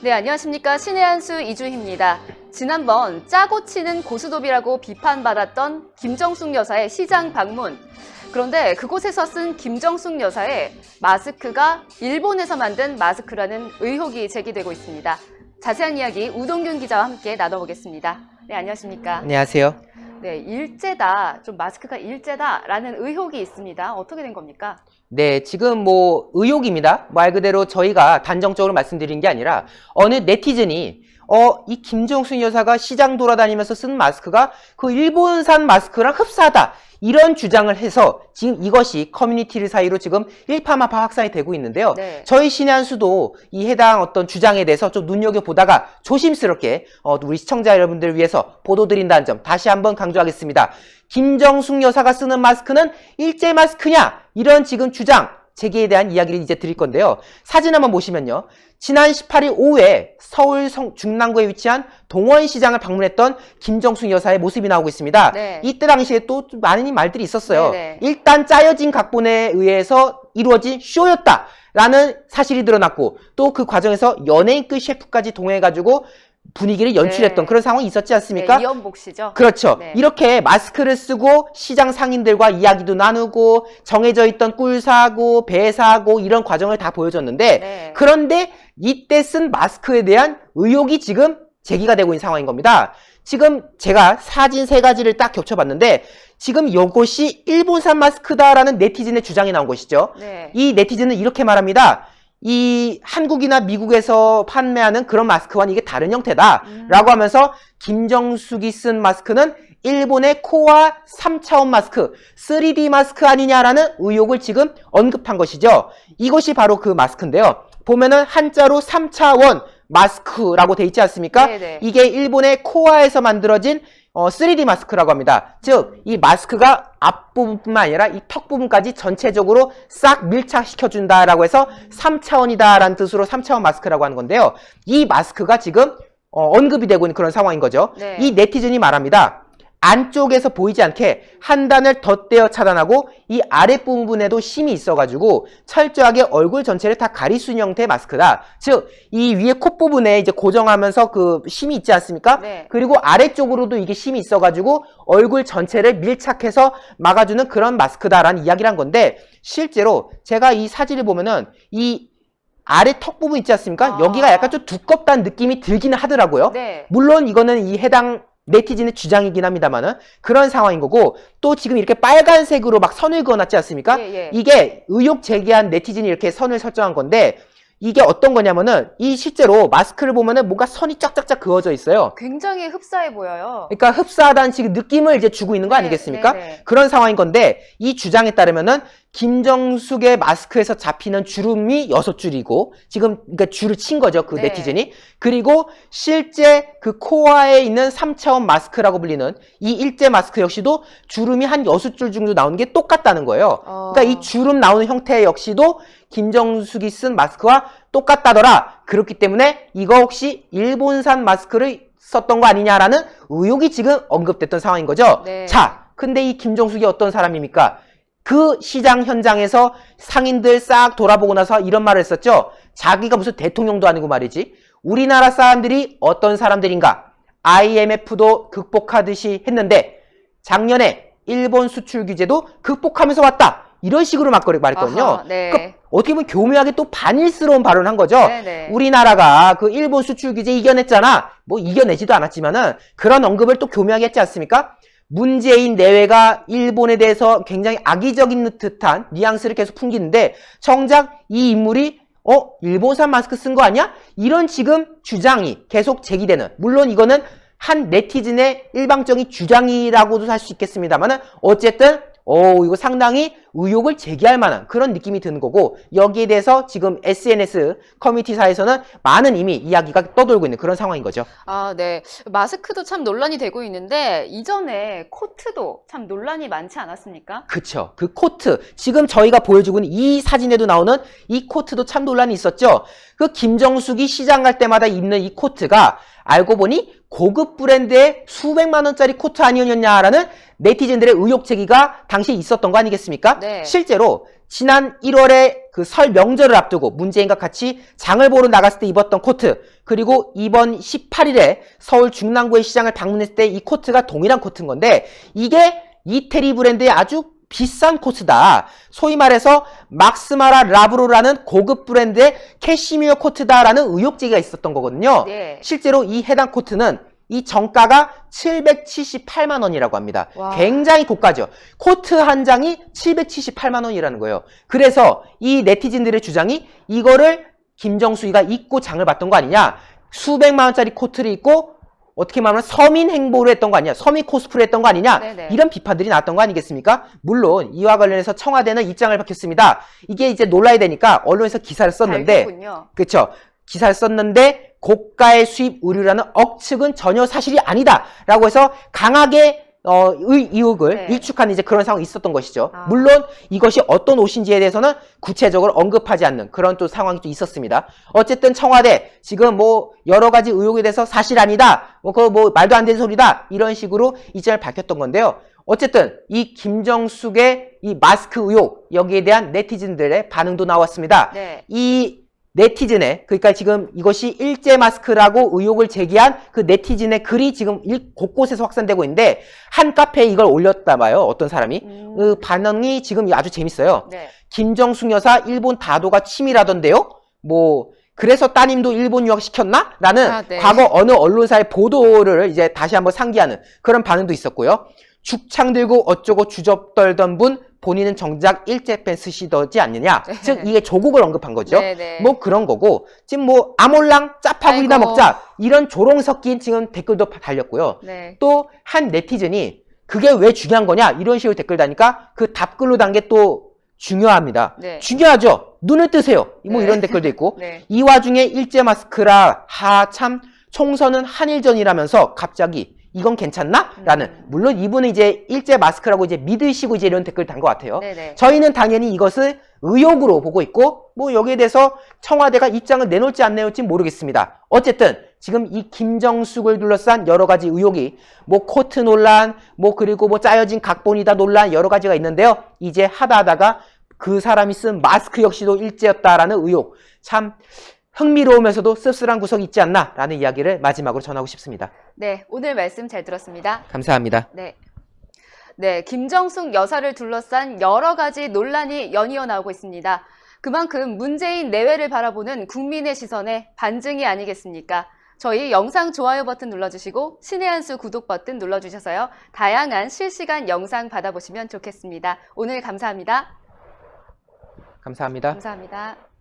네, 안녕하십니까. 신의 한수 이주희입니다. 지난번 짜고 치는 고스톱이라고 비판받았던 김정숙 여사의 시장 방문. 그런데 그곳에서 쓴 김정숙 여사의 마스크가 일본에서 만든 마스크라는 의혹이 제기되고 있습니다. 자세한 이야기 우동균 기자와 함께 나눠보겠습니다. 네, 안녕하십니까. 안녕하세요. 네, 일제다, 좀 마스크가 일제다라는 의혹이 있습니다. 어떻게 된 겁니까? 네, 지금 의혹입니다. 말 그대로 저희가 단정적으로 말씀드린 게 아니라 어느 네티즌이 이 김정숙 여사가 시장 돌아다니면서 쓴 마스크가 그 일본산 마스크랑 흡사하다. 이런 주장을 해서 지금 이것이 커뮤니티 사이로 지금 일파만파 확산이 되고 있는데요. 네. 저희 신의 한수도 이 해당 어떤 주장에 대해서 좀 눈여겨보다가 조심스럽게 우리 시청자 여러분들을 위해서 보도드린다는 점 다시 한번 강조하겠습니다. 김정숙 여사가 쓰는 마스크는 일제 마스크냐? 이런 지금 주장 제기에 대한 이야기를 이제 드릴 건데요. 사진 한번 보시면요. 지난 18일 오후에 서울 중랑구에 위치한 동원시장을 방문했던 김정숙 여사의 모습이 나오고 있습니다. 네. 이때 당시에 또 많은 말들이 있었어요. 네네. 일단 짜여진 각본에 의해서 이루어진 쇼였다라는 사실이 드러났고 또 그 과정에서 연예인급 셰프까지 동행해가지고 분위기를 연출했던 네. 그런 상황이 있었지 않습니까? 네, 이연복 씨죠. 그렇죠. 네. 이렇게 마스크를 쓰고 시장 상인들과 이야기도 나누고 정해져 있던 꿀 사고 배 사고 이런 과정을 다 보여줬는데 네. 그런데 이때 쓴 마스크에 대한 의혹이 지금 제기가 되고 있는 상황인 겁니다. 지금 제가 사진 세 가지를 딱 겹쳐봤는데 지금 이것이 일본산 마스크다라는 네티즌의 주장이 나온 것이죠. 네. 이 네티즌은 이렇게 말합니다. 이 한국이나 미국에서 판매하는 그런 마스크와는 이게 다른 형태다 라고 하면서 김정숙이 쓴 마스크는 일본의 코아 3차원 마스크 3D 마스크 아니냐라는 의혹을 지금 언급한 것이죠. 이것이 바로 그 마스크인데요. 보면은 한자로 3차원 마스크라고 돼 있지 않습니까? 네네. 이게 일본의 코아에서 만들어진 3D 마스크라고 합니다. 즉, 이 마스크가 앞부분뿐만 아니라 이 턱 부분까지 전체적으로 싹 밀착시켜준다라고 해서 3차원이다라는 뜻으로 3차원 마스크라고 하는 건데요. 이 마스크가 지금 언급이 되고 있는 그런 상황인 거죠. 네. 이 네티즌이 말합니다. 안쪽에서 보이지 않게 한 단을 덧대어 차단하고 이 아랫부분에도 심이 있어가지고 철저하게 얼굴 전체를 다 가릴 수 있는 형태의 마스크다. 즉, 이 위에 콧 부분에 이제 고정하면서 그 심이 있지 않습니까? 네. 그리고 아래쪽으로도 이게 심이 있어가지고 얼굴 전체를 밀착해서 막아주는 그런 마스크다라는 이야기를 한 건데 실제로 제가 이 사진을 보면은 이 아래 턱 부분 있지 않습니까? 여기가 약간 좀 두껍다는 느낌이 들기는 하더라고요. 네. 물론 이거는 이 해당 네티즌의 주장이긴 합니다만은 그런 상황인 거고 또 지금 이렇게 빨간색으로 막 선을 그어놨지 않습니까? 예, 예. 이게 의혹 제기한 네티즌이 이렇게 선을 설정한 건데 이게 어떤 거냐면은 이 실제로 마스크를 보면은 뭔가 선이 쫙쫙쫙 그어져 있어요. 굉장히 흡사해 보여요. 그러니까 흡사하다는 지금 느낌을 이제 주고 있는 거 네, 아니겠습니까? 네. 그런 상황인 건데 이 주장에 따르면은 김정숙의 마스크에서 잡히는 주름이 6줄이고 지금 그러니까 줄을 친 거죠. 그 네. 네티즌이. 그리고 실제 그 코아에 있는 3차원 마스크라고 불리는 이 일제 마스크 역시도 주름이 한 6줄 정도 나오는 게 똑같다는 거예요. 그러니까 이 주름 나오는 형태 역시도 김정숙이 쓴 마스크와 똑같다더라. 그렇기 때문에 이거 혹시 일본산 마스크를 썼던 거 아니냐라는 의혹이 지금 언급됐던 상황인 거죠. 네. 자, 근데 이 김정숙이 어떤 사람입니까? 그 시장 현장에서 상인들 싹 돌아보고 나서 이런 말을 했었죠. 자기가 무슨 대통령도 아니고 말이지. 우리나라 사람들이 어떤 사람들인가? IMF도 극복하듯이 했는데 작년에 일본 수출 규제도 극복하면서 왔다. 이런 식으로 말했거든요. 아하, 네. 그러니까 어떻게 보면 교묘하게 또 반일스러운 발언을 한 거죠. 네네. 우리나라가 그 일본 수출 규제 이겨냈잖아. 뭐 이겨내지도 않았지만은 그런 언급을 또 교묘하게 했지 않습니까? 문재인 내외가 일본에 대해서 굉장히 악의적인 듯한 뉘앙스를 계속 풍기는데 정작 이 인물이 일본산 마스크 쓴 거 아니야? 이런 지금 주장이 계속 제기되는 물론 이거는 한 네티즌의 일방적인 주장이라고도 할 수 있겠습니다만은 어쨌든 이거 상당히 의혹을 제기할 만한 그런 느낌이 드는 거고 여기에 대해서 지금 SNS 커뮤니티사에서는 많은 이미 이야기가 떠돌고 있는 그런 상황인 거죠. 아, 네. 마스크도 참 논란이 되고 있는데 이전에 코트도 참 논란이 많지 않았습니까? 그쵸. 그 코트. 지금 저희가 보여주고 있는 이 사진에도 나오는 이 코트도 참 논란이 있었죠. 그 김정숙이 시장 갈 때마다 입는 이 코트가 알고 보니 고급 브랜드의 수백만 원짜리 코트 아니었냐라는 네티즌들의 의혹 제기가 당시에 있었던 거 아니겠습니까? 네. 실제로 지난 1월에 그 설 명절을 앞두고 문재인과 같이 장을 보러 나갔을 때 입었던 코트, 그리고 이번 18일에 서울 중랑구의 시장을 방문했을 때 이 코트가 동일한 코트인 건데, 이게 이태리 브랜드의 아주 비싼 코트다. 소위 말해서 막스마라 라브로라는 고급 브랜드의 캐시미어 코트다라는 의혹 제기가 있었던 거거든요. 네. 실제로 이 해당 코트는 이 정가가 778만 원이라고 합니다. 와. 굉장히 고가죠. 코트 한 장이 778만 원이라는 거예요. 그래서 이 네티즌들의 주장이 이거를 김정수이가 입고 장을 봤던 거 아니냐. 수백만 원짜리 코트를 입고 어떻게 말하면 서민 행보를 했던 거 아니냐. 서민 코스프레 했던 거 아니냐. 네네. 이런 비판들이 나왔던 거 아니겠습니까? 물론 이와 관련해서 청와대는 입장을 밝혔습니다. 이게 이제 논란이 되니까 언론에서 기사를 썼는데, 밝혔군요. 그렇죠. 기사를 썼는데 고가의 수입 의류라는 억측은 전혀 사실이 아니다라고 해서 강하게 의혹을 네. 일축하는 이제 그런 상황이 있었던 것이죠. 아. 물론 이것이 어떤 옷인지에 대해서는 구체적으로 언급하지 않는 그런 또 상황이 또 있었습니다. 어쨌든 청와대 지금 뭐 여러 가지 의혹에 대해서 사실 아니다, 그거 뭐 말도 안 되는 소리다, 이런 식으로 입장을 밝혔던 건데요. 어쨌든 이 김정숙의 이 마스크 의혹, 여기에 대한 네티즌들의 반응도 나왔습니다. 네. 이 네티즌의, 그러니까 지금 이것이 일제 마스크라고 의혹을 제기한 그 네티즌의 글이 지금 곳곳에서 확산되고 있는데, 한 카페에 이걸 올렸다 봐요. 어떤 사람이. 그 반응이 지금 아주 재밌어요. 네. 김정숙 여사 일본 다도가 취미라던데요? 뭐 그래서 따님도 일본 유학 시켰나? 라는 아, 네. 과거 어느 언론사의 보도를 이제 다시 한번 상기하는 그런 반응도 있었고요. 죽창 들고 어쩌고 주접 떨던 분, 본인은 정작 일제팬 쓰시더지 않느냐. 네. 즉 이게 조국을 언급한 거죠. 네네. 뭐 그런 거고, 지금 뭐 아몰랑 짜파구리나 아이고. 먹자, 이런 조롱 섞인 지금 댓글도 달렸고요. 네. 또 한 네티즌이 그게 왜 중요한 거냐, 이런 식으로 댓글 다니까 그 답글로 단 게 또 중요합니다. 네. 중요하죠. 눈을 뜨세요. 뭐 네. 이런 댓글도 있고. 네. 이 와중에 일제 마스크라, 참 총선은 한일전이라면서 갑자기 이건 괜찮나? 라는, 물론 이분은 이제 일제 마스크라고 이제 믿으시고 이제 이런 댓글 단 것 같아요. 네네. 저희는 당연히 이것을 의혹으로 보고 있고, 뭐 여기에 대해서 청와대가 입장을 내놓을지 안 내놓을지 모르겠습니다. 어쨌든 지금 이 김정숙을 둘러싼 여러 가지 의혹이, 뭐 코트 논란, 뭐 그리고 뭐 짜여진 각본이다 논란, 여러 가지가 있는데요. 이제 하다가 그 사람이 쓴 마스크 역시도 일제였다라는 의혹, 참 흥미로우면서도 씁쓸한 구석이 있지 않나라는 이야기를 마지막으로 전하고 싶습니다. 네, 오늘 말씀 잘 들었습니다. 감사합니다. 네. 네, 김정숙 여사를 둘러싼 여러 가지 논란이 연이어 나오고 있습니다. 그만큼 문재인 내외를 바라보는 국민의 시선에 반증이 아니겠습니까? 저희 영상 좋아요 버튼 눌러주시고 신의 한 수 구독 버튼 눌러주셔서요. 다양한 실시간 영상 받아보시면 좋겠습니다. 오늘 감사합니다. 감사합니다. 감사합니다.